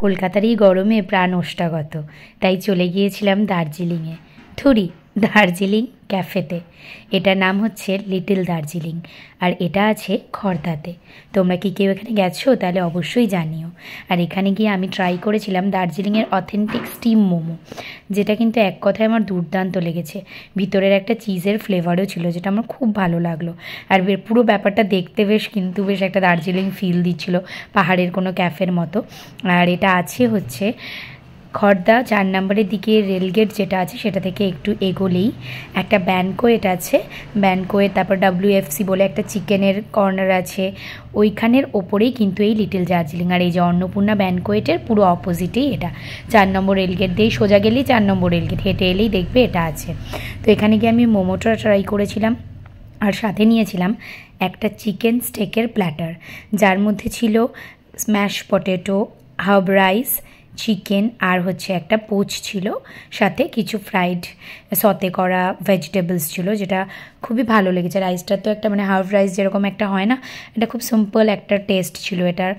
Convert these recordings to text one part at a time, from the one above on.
কলকাতার এই গরমে প্রাণ ওষ্ঠাগত, তাই চলে গিয়েছিলাম দার্জিলিংয়ে। থুরি দার্জিলিং ক্যাফেতে। এটার নাম হচ্ছে লিটল দার্জিলিং, আর এটা আছে খর্দাতে। তোমরা কি কেউ এখানে গেছো তাহলে অবশ্যই জানিও। আর এখানে গিয়ে আমি ট্রাই করেছিলাম দার্জিলিংয়ের অথেন্টিক স্টিম মোমো, যেটা কিন্তু এক কথায় আমার দুর্দান্ত লেগেছে। ভিতরের একটা চিজের ফ্লেভারও ছিল, যেটা আমার খুব ভালো লাগলো। আর পুরো ব্যাপারটা দেখতে বেশ একটা দার্জিলিং ফিল দিচ্ছিল, পাহাড়ের কোনো ক্যাফের মতো। আর এটা আছে হচ্ছে খর্দা 4 নম্বরের দিকে রেলগেট যেটা আছে সেটা থেকে একটু এগোলেই একটা ব্যানকোয়েট আছে। ব্যানকোয়েট, তারপর WFC বলে একটা চিকেনের কর্নার আছে, ওইখানের ওপরেই কিন্তু এই লিটল দার্জিলিং। আর এই যে অন্নপূর্ণা ব্যানকোয়েটের পুরো অপোজিটেই এটা। 4 নম্বর রেলগেট দিয়েই সোজা গেলেই 4 নম্বর রেলগেট, হেঁটে এলেই দেখবে এটা আছে। তো এখানে গিয়ে আমি মোমোটা ট্রাই করেছিলাম, আর সাথে নিয়েছিলাম একটা চিকেন স্টেকের প্ল্যাটার, যার মধ্যে ছিল smash potato, herb rice, chicken, আর হচ্ছে একটা পোচ ছিল, সাথে কিছু ফ্রাইড সতে করা ভেজিটেবলস ছিল, যেটা খুবই ভালো লেগেছে। রাইসটা তো একটা হার্ব রাইস যেরকম একটা হয় না, এটা খুব সিম্পল একটা টেস্ট ছিল এটার।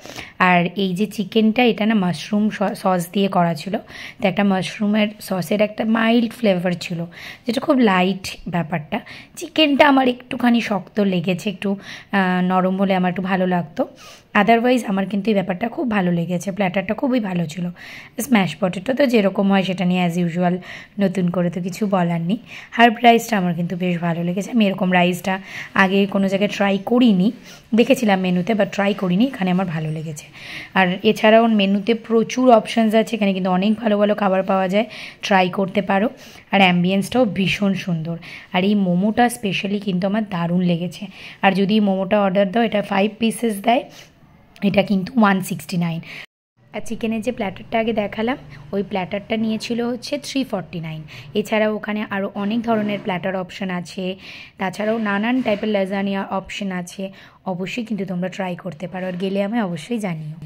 আর এই যে চিকেনটা, এটা না মাশরুম সস দিয়ে করা ছিল, তো একটা মাশরুমের সসের একটা মাইল্ড ফ্লেভার ছিল, যেটা খুব লাইট ব্যাপারটা। চিকেনটা আমার একটুখানি শক্ত লেগেছে, একটু নরম হলে আমার একটু ভালো লাগতো। আদারওয়াইজ আমার কিন্তু এই ব্যাপারটা খুব ভালো লেগেছে, প্ল্যাটারটা খুবই ভালো ছিল। স্ম্যাশ পটেটো তো যেরকম হয় সেটা নিয়ে অ্যাজ ইউজুয়াল, নতুন করে তো কিছু বলার নেই। হার্ব রাইসটা আমার কিন্তু বেশ ভালো লেগেছে। আমি এরকম রাইসটা আগে কোনো জায়গায় ট্রাই করিনি, দেখেছিলাম মেনুতে, বাট ট্রাই করিনি। এখানে আমার ভালো লেগেছে। আর এছাড়াও মেনুতে প্রচুর অপশানস আছে, এখানে কিন্তু অনেক ভালো ভালো খাবার পাওয়া যায়, ট্রাই করতে পারো। আর অ্যাম্বিয়েন্সটাও ভীষণ সুন্দর। আর এই মোমোটা স্পেশালি কিন্তু আমার দারুণ লেগেছে। আর যদি এই মোমোটা অর্ডার দাও, এটা 5 পিসেস দেয়, এটা কিন্তু 169। আর চিকেনের যে প্ল্যাটারটা আগে দেখালাম, ওই প্ল্যাটারটা নিয়েছিল হচ্ছে 349। এছাড়াও ওখানে আরও অনেক ধরনের প্ল্যাটার অপশান আছে, তাছাড়াও নানান টাইপের লাজানিয়া অপশান আছে। অবশ্যই কিন্তু তোমরা ট্রাই করতে পারো, আর গেলে আমি অবশ্যই জানিও।